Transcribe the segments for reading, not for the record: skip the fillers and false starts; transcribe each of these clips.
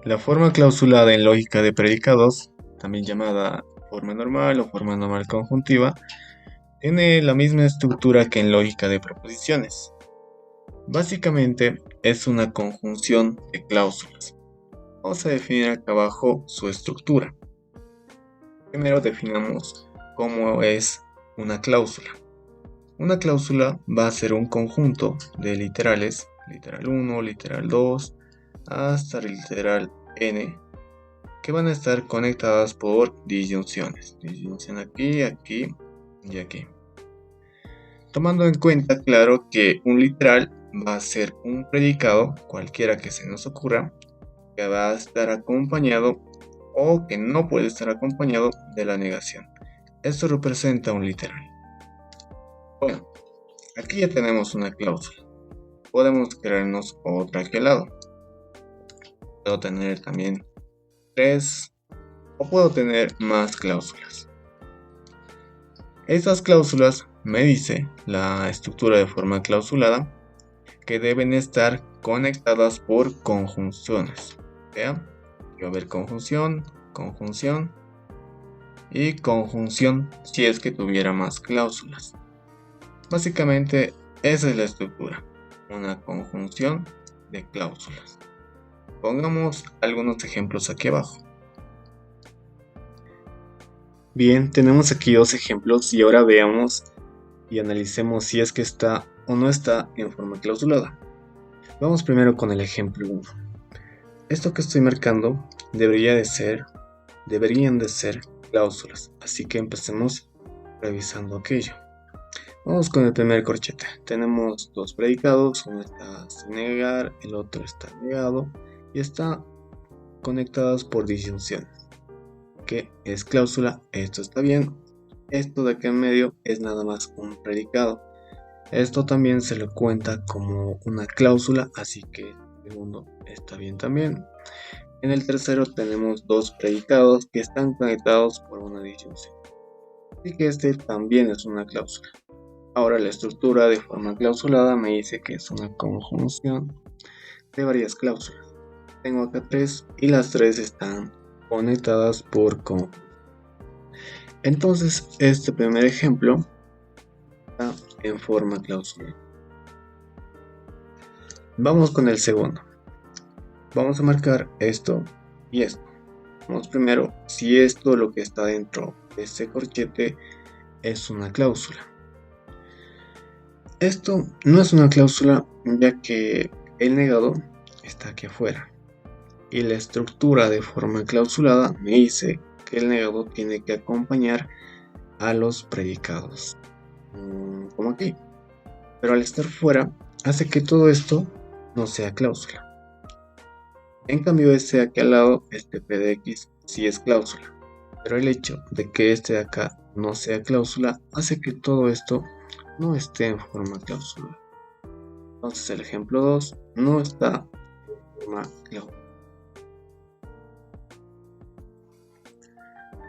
La forma clausulada en lógica de predicados, también llamada forma normal o forma normal conjuntiva, tiene la misma estructura que en lógica de proposiciones. Básicamente es una conjunción de cláusulas. Vamos a definir acá abajo su estructura. Primero definamos cómo es una cláusula. Una cláusula va a ser un conjunto de literales, literal 1, literal 2, hasta el literal n, que van a estar conectadas por disyunciones. Disyunción aquí, aquí y aquí. Tomando en cuenta, claro, que un literal va a ser un predicado, cualquiera que se nos ocurra, que va a estar acompañado o que no puede estar acompañado de la negación. Esto representa un literal. Bueno, aquí ya tenemos una cláusula. Podemos crearnos otra aquí al lado. Puedo tener también 3 o puedo tener más cláusulas. Estas cláusulas me dice la estructura de forma clausulada que deben estar conectadas por conjunciones. ¿Vean? Va a haber conjunción, conjunción y conjunción si es que tuviera más cláusulas. Básicamente esa es la estructura, una conjunción de cláusulas. Pongamos algunos ejemplos aquí abajo. Bien, tenemos aquí dos ejemplos y ahora veamos y analicemos si es que está o no está en forma clausulada. Vamos primero con el ejemplo 1. Esto que estoy marcando deberían de ser cláusulas, así que empecemos revisando aquello. Vamos con el primer corchete. Tenemos dos predicados, uno está sin negar, el otro está negado y está conectados por disyunciones. Que es cláusula, esto está bien, esto de aquí en medio es nada más un predicado. Esto también se le cuenta como una cláusula, así que el segundo está bien también. En el tercero tenemos dos predicados que están conectados por una disyunción, así que este también es una cláusula. Ahora la estructura de forma clausulada me dice que es una conjunción de varias cláusulas. Tengo acá 3 y las 3 están conectadas por conjunción. Entonces este primer ejemplo está en forma clausulada. Vamos con el segundo. Vamos a marcar esto y esto. Vamos primero si esto, lo que está dentro de este corchete, es una cláusula. Esto no es una cláusula ya que el negado está aquí afuera y la estructura de forma clausulada me dice que el negado tiene que acompañar a los predicados, como aquí, pero al estar fuera hace que todo esto no sea cláusula. En cambio este de aquí al lado, este P de X, sí es cláusula, pero el hecho de que este de acá no sea cláusula hace que todo esto no esté en forma cláusula. Entonces el ejemplo 2 no está en forma cláusula.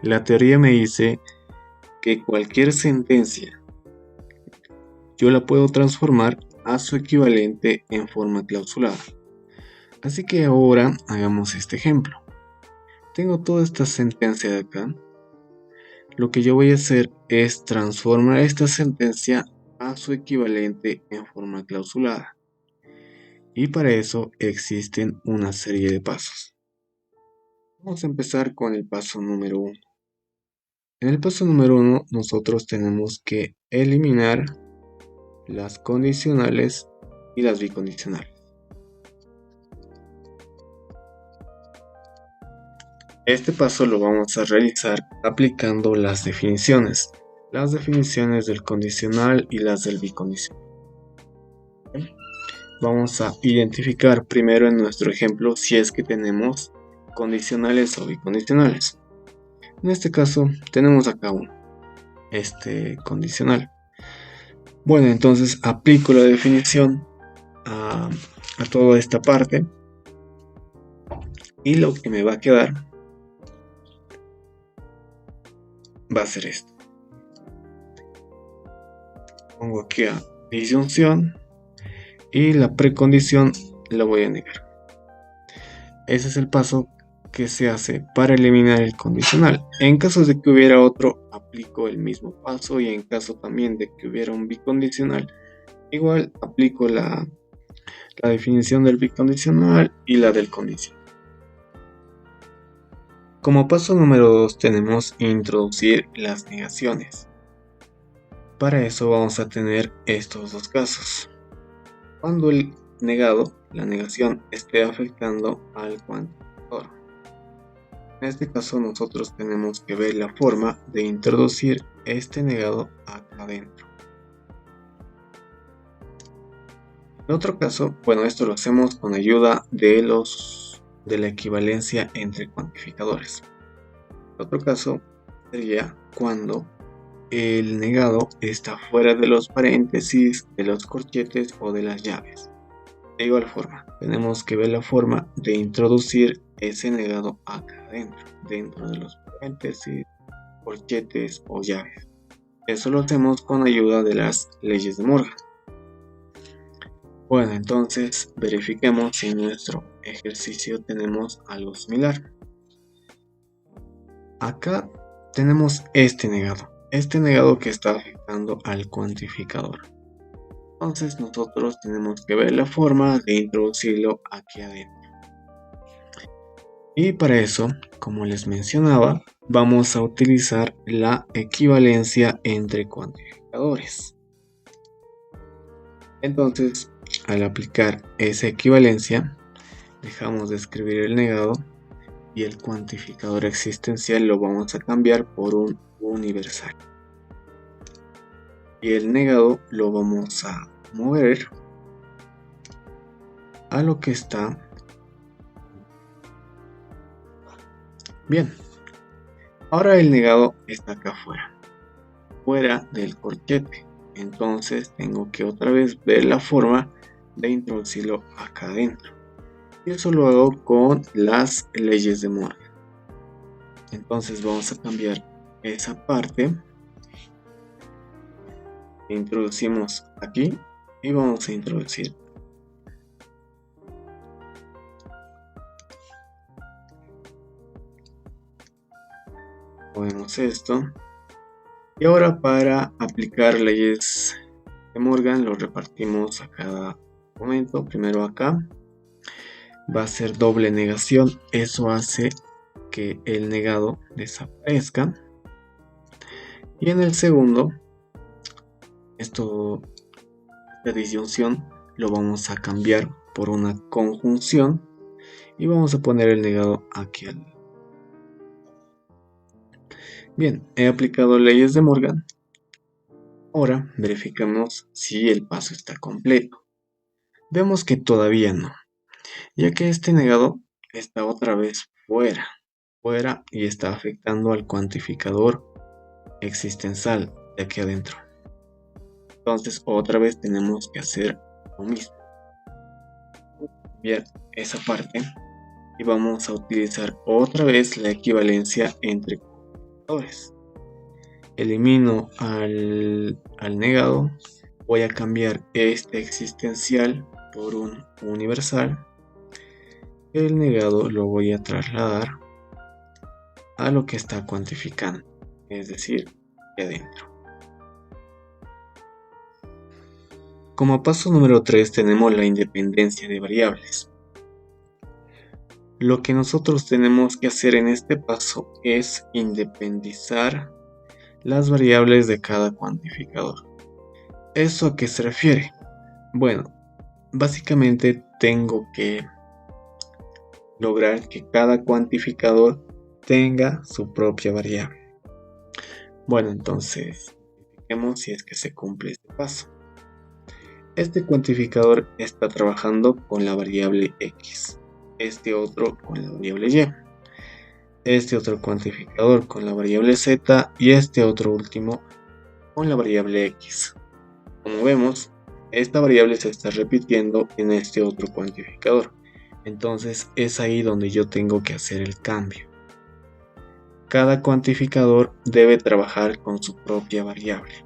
La teoría me dice que cualquier sentencia yo la puedo transformar a su equivalente en forma clausulada. Así que ahora hagamos este ejemplo. Tengo toda esta sentencia de acá. Lo que yo voy a hacer es transformar esta sentencia a su equivalente en forma clausulada. Y para eso existen una serie de pasos. Vamos a empezar con el paso número 1. En el paso número 1 nosotros tenemos que eliminar las condicionales y las bicondicionales. Este paso lo vamos a realizar aplicando las definiciones del condicional y las del bicondicional. Vamos a identificar primero en nuestro ejemplo si es que tenemos condicionales o bicondicionales. En este caso tenemos acá uno, este condicional. Bueno, entonces aplico la definición a toda esta parte y lo que me va a quedar va a ser esto. Pongo aquí a disyunción y la precondición la voy a negar. ese es el paso que se hace para eliminar el condicional. En caso de que hubiera otro, aplico el mismo paso, y en caso también de que hubiera un bicondicional, igual aplico la definición del bicondicional y la del condicional. Como paso número 2 tenemos introducir las negaciones. Para eso vamos a tener estos dos casos. Cuando el negado, la negación, esté afectando al cuantificador. En este caso nosotros tenemos que ver la forma de introducir este negado acá adentro. En otro caso, bueno, esto lo hacemos con ayuda de la equivalencia entre cuantificadores. En otro caso sería cuando el negado está fuera de los paréntesis, de los corchetes o de las llaves. De igual forma, tenemos que ver la forma de introducir ese negado acá adentro, dentro de los paréntesis, corchetes o llaves. Eso lo hacemos con ayuda de las leyes de Morgan. Bueno, entonces verifiquemos si en nuestro ejercicio tenemos algo similar. Acá tenemos este negado que está afectando al cuantificador. Entonces nosotros tenemos que ver la forma de introducirlo aquí adentro. Y para eso, como les mencionaba, vamos a utilizar la equivalencia entre cuantificadores. Entonces, al aplicar esa equivalencia, dejamos de escribir el negado y el cuantificador existencial lo vamos a cambiar por un universal. Y el negado lo vamos a mover a lo que está. Bien, ahora el negado está acá afuera, fuera del corchete. Entonces tengo que otra vez ver la forma de introducirlo acá adentro. Y eso lo hago con las leyes de Morgan. Entonces vamos a cambiar esa parte. Introducimos aquí y vamos a introducir. Movemos esto. Y ahora para aplicar leyes de Morgan lo repartimos a cada momento. Primero acá va a ser doble negación. Eso hace que el negado desaparezca. Y en el segundo, esta disyunción lo vamos a cambiar por una conjunción y vamos a poner el negado aquí al lado. Bien, he aplicado leyes de Morgan. Ahora verificamos si el paso está completo. Vemos que todavía no, ya que este negado está otra vez fuera y está afectando al cuantificador existencial de aquí adentro. Entonces otra vez tenemos que hacer lo mismo. Cambiar esa parte y vamos a utilizar otra vez la equivalencia entre cuantificadores. Elimino al negado, voy a cambiar este existencial por un universal. El negado lo voy a trasladar a lo que está cuantificando, es decir, aquí adentro. Como paso número 3 tenemos la independencia de variables. Lo que nosotros tenemos que hacer en este paso es independizar las variables de cada cuantificador. ¿Eso a qué se refiere? Bueno, básicamente tengo que lograr que cada cuantificador tenga su propia variable. Bueno, entonces verifiquemos si es que se cumple este paso. Este cuantificador está trabajando con la variable x, este otro con la variable y, este otro cuantificador con la variable z y este otro último con la variable x. Como vemos, esta variable se está repitiendo en este otro cuantificador. Entonces es ahí donde yo tengo que hacer el cambio. Cada cuantificador debe trabajar con su propia variable.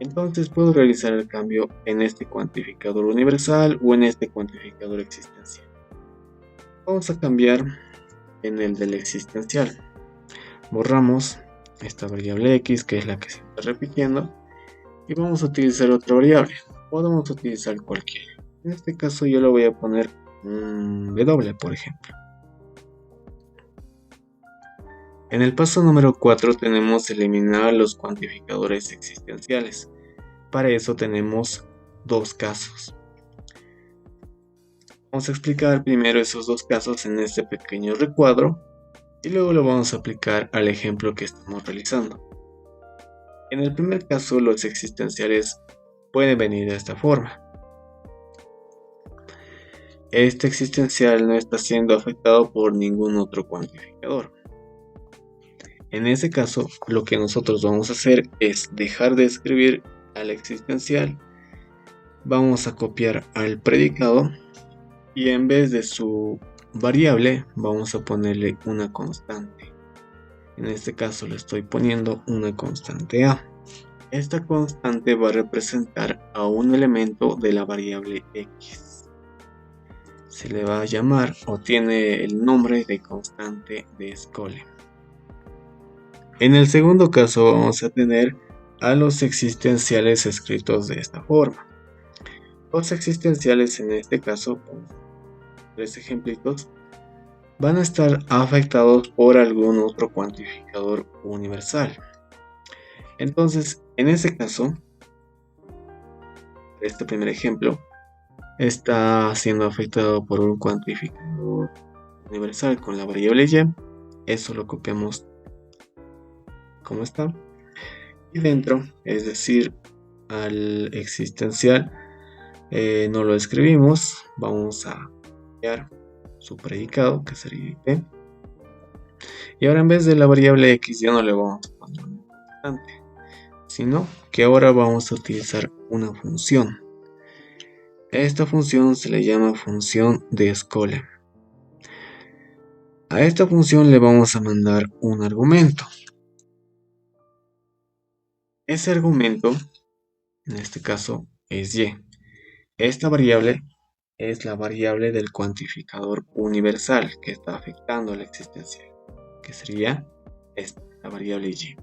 Entonces puedo realizar el cambio en este cuantificador universal o en este cuantificador existencial. Vamos a cambiar en el del existencial. Borramos esta variable x, que es la que se está repitiendo, y vamos a utilizar otra variable. Podemos utilizar cualquiera. En este caso yo le voy a poner un w, por ejemplo. En el paso número 4 tenemos eliminar los cuantificadores existenciales. Para eso tenemos dos casos. Vamos a explicar primero esos dos casos en este pequeño recuadro y luego lo vamos a aplicar al ejemplo que estamos realizando. En el primer caso, los existenciales pueden venir de esta forma. Este existencial no está siendo afectado por ningún otro cuantificador. En ese caso, lo que nosotros vamos a hacer es dejar de escribir al existencial, vamos a copiar al predicado y en vez de su variable vamos a ponerle una constante. En este caso le estoy poniendo una constante a. Esta constante va a representar a un elemento de la variable x. Se le va a llamar o tiene el nombre de constante de Scholen. En el segundo caso vamos a tener a los existenciales escritos de esta forma. Los existenciales en este caso, tres ejemplitos, van a estar afectados por algún otro cuantificador universal. Entonces, en ese caso, este primer ejemplo está siendo afectado por un cuantificador universal con la variable y. Eso lo copiamos como está. Y dentro, es decir, al existencial, no lo escribimos. Vamos a copiar su predicado, que sería IT. Y ahora en vez de la variable x ya no le vamos a poner una constante, sino que ahora vamos a utilizar una función. Esta función se le llama función de Scholen. A esta función le vamos a mandar un argumento. Ese argumento, en este caso, es y. Esta variable es la variable del cuantificador universal que está afectando a la existencial, que sería esta, la variable y.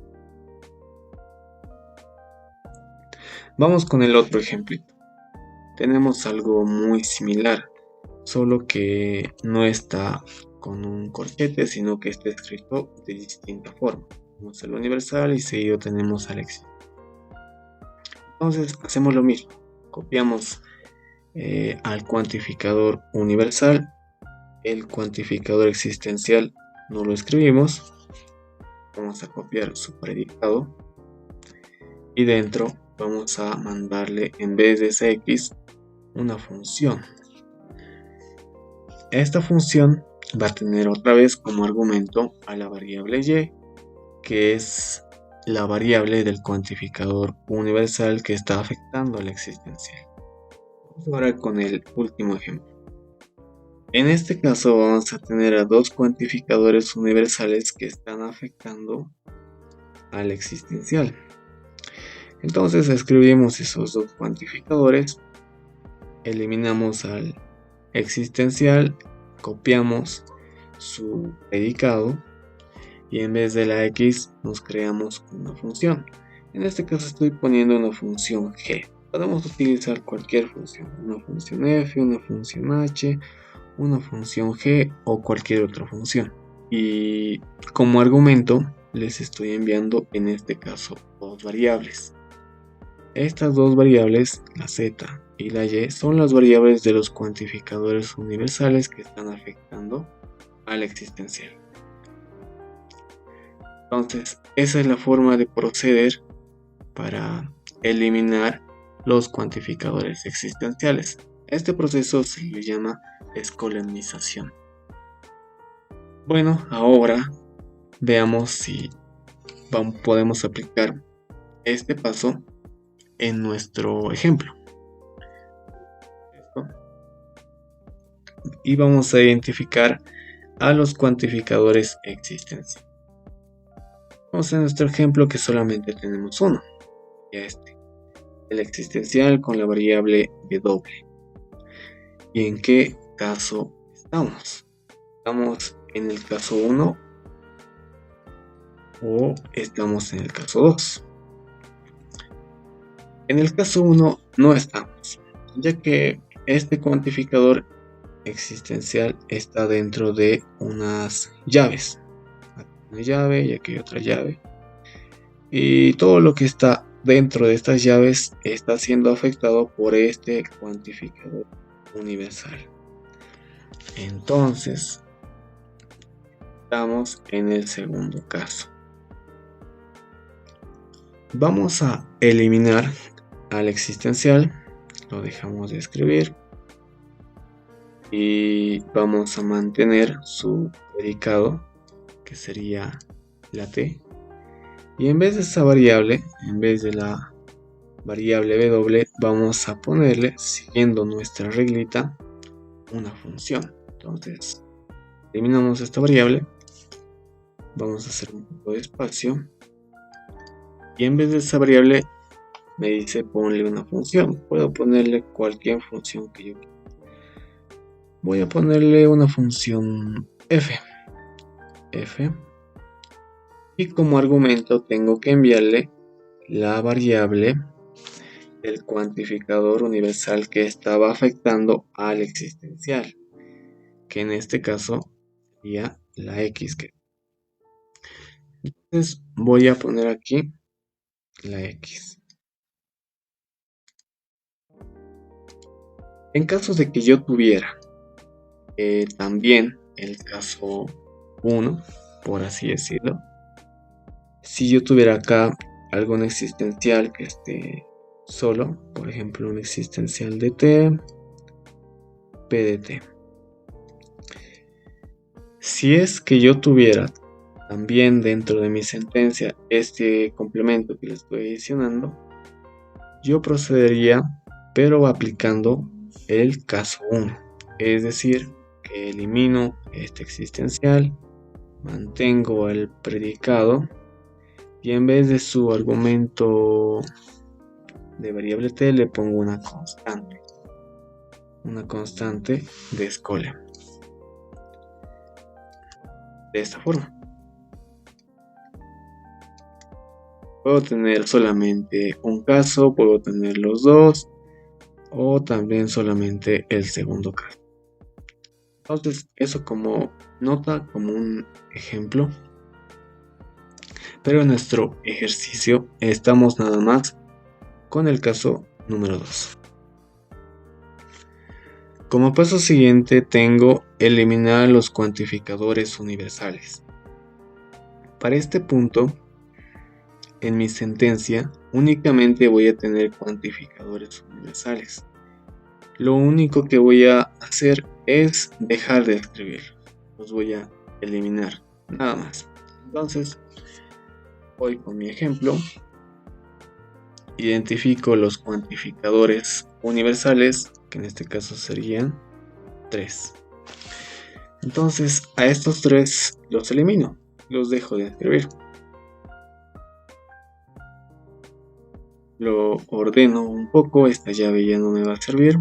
Vamos con el otro ejemplito. Tenemos algo muy similar, solo que no está con un corchete, sino que está escrito de distinta forma. Tenemos el universal y seguido tenemos al existencial. Entonces hacemos lo mismo, copiamos al cuantificador universal, el cuantificador existencial no lo escribimos, vamos a copiar su predicado y dentro vamos a mandarle en vez de esa x una función. Esta función va a tener otra vez como argumento a la variable y, que es la variable del cuantificador universal que está afectando a la existencial. Vamos ahora con el último ejemplo. En este caso vamos a tener a dos cuantificadores universales que están afectando al existencial. Entonces escribimos esos dos cuantificadores, eliminamos al existencial, copiamos su predicado y en vez de la x nos creamos una función. En este caso estoy poniendo una función g. Podemos utilizar cualquier función, una función f, una función h, una función g o cualquier otra función. Y como argumento les estoy enviando en este caso dos variables. Estas dos variables, la z y la y, son las variables de los cuantificadores universales que están afectando al existencial. Entonces, esa es la forma de proceder para eliminar los cuantificadores existenciales. Este proceso se le llama escolenización. Bueno, ahora veamos si podemos aplicar este paso en nuestro ejemplo. Y vamos a identificar a los cuantificadores existenciales. Vamos a nuestro ejemplo que solamente tenemos uno, y el existencial con la variable w. ¿Y en qué caso estamos? ¿Estamos en el caso 1 o estamos en el caso 2? En el caso 1 no estamos, ya que este cuantificador existencial está dentro de unas llaves. Aquí hay una llave y aquí hay otra llave. Y todo lo que está dentro de estas llaves está siendo afectado por este cuantificador universal. Entonces, estamos en el segundo caso. Vamos a eliminar al existencial, lo dejamos de escribir y vamos a mantener su predicado, que sería la t, y en vez de esa variable, en vez de la variable w, vamos a ponerle, siguiendo nuestra reglita, una función. Entonces eliminamos esta variable, vamos a hacer un poco de espacio y en vez de esa variable me dice ponle una función. Puedo ponerle cualquier función que yo quiera. Voy a ponerle una función f, y como argumento tengo que enviarle la variable del cuantificador universal que estaba afectando al existencial, que en este caso sería la x. Entonces voy a poner aquí la x. En caso de que yo tuviera también el caso 1, por así decirlo, si yo tuviera acá algún existencial que esté solo, por ejemplo un existencial de t, p de t. Si es que yo tuviera también dentro de mi sentencia este complemento que le estoy adicionando, yo procedería, pero aplicando el caso 1, es decir, que elimino este existencial, mantengo el predicado y en vez de su argumento de variable t le pongo una constante de escola. De esta forma puedo tener solamente un caso, puedo tener los dos o también solamente el segundo caso. Entonces eso como nota, como un ejemplo, pero en nuestro ejercicio estamos nada más con el caso número 2. Como paso siguiente tengo eliminar los cuantificadores universales. Para este punto, en mi sentencia únicamente voy a tener cuantificadores universales. Lo único que voy a hacer es dejar de escribirlos. Los voy a eliminar, nada más. Entonces, voy con mi ejemplo. Identifico los cuantificadores universales, que en este caso serían 3. Entonces, a estos 3 los elimino, los dejo de escribir. Lo ordeno un poco, esta llave ya no me va a servir.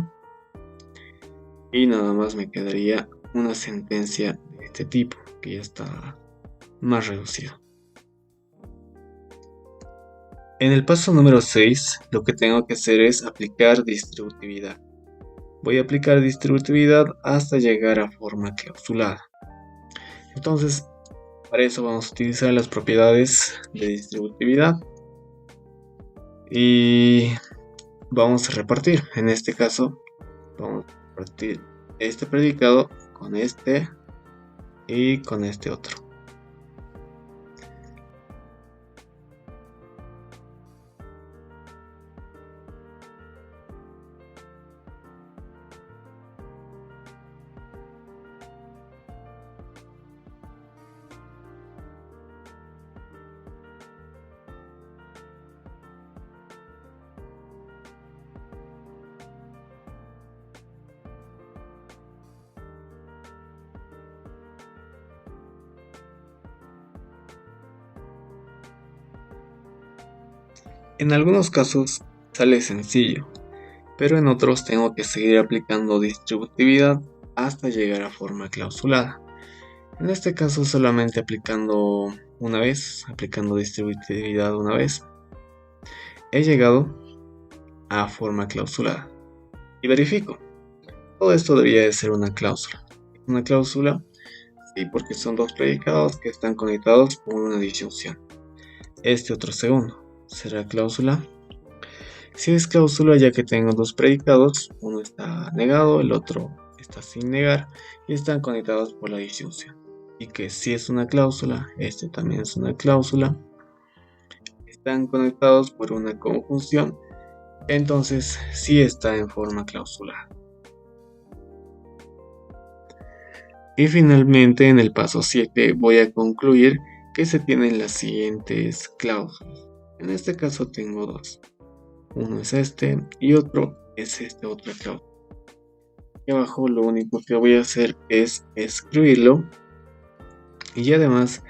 Y nada más me quedaría una sentencia de este tipo, que ya está más reducido. En el paso número 6, lo que tengo que hacer es aplicar distributividad. Voy a aplicar distributividad hasta llegar a forma clausulada. Entonces, para eso vamos a utilizar las propiedades de distributividad. Y vamos a repartir. En este caso, vamos a repartir este predicado con este y con este otro. En algunos casos sale sencillo, pero en otros tengo que seguir aplicando distributividad hasta llegar a forma clausulada. En este caso solamente aplicando una vez, aplicando distributividad una vez, he llegado a forma clausulada. Y verifico. Todo esto debería de ser una cláusula. Una cláusula, sí, porque son dos predicados que están conectados por una disyunción. Este otro segundo será cláusula. Si es cláusula, ya que tengo dos predicados, uno está negado, el otro está sin negar y están conectados por la disyunción. Y que si es una cláusula, este también es una cláusula, están conectados por una conjunción, entonces sí está en forma clausulada. Y finalmente en el paso 7 voy a concluir que se tienen las siguientes cláusulas. En este caso tengo dos. Uno es este y otro es este otra cláusula. Y abajo lo único que voy a hacer es escribirlo y además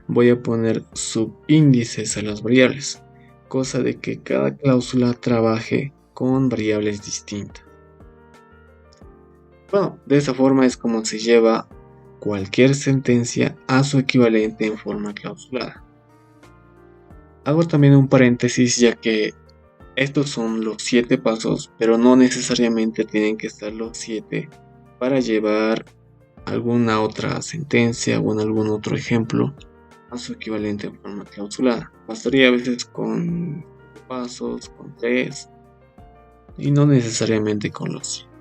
voy a poner subíndices a las variables, cosa de que cada cláusula trabaje con variables distintas. Bueno, de esa forma es como se lleva cualquier sentencia a su equivalente en forma clausulada. Hago también un paréntesis ya que estos son los 7 pasos, pero no necesariamente tienen que estar los 7 para llevar alguna otra sentencia o en algún otro ejemplo a su equivalente en forma clausulada. Bastaría a veces con pasos, con 3 y no necesariamente con los 7.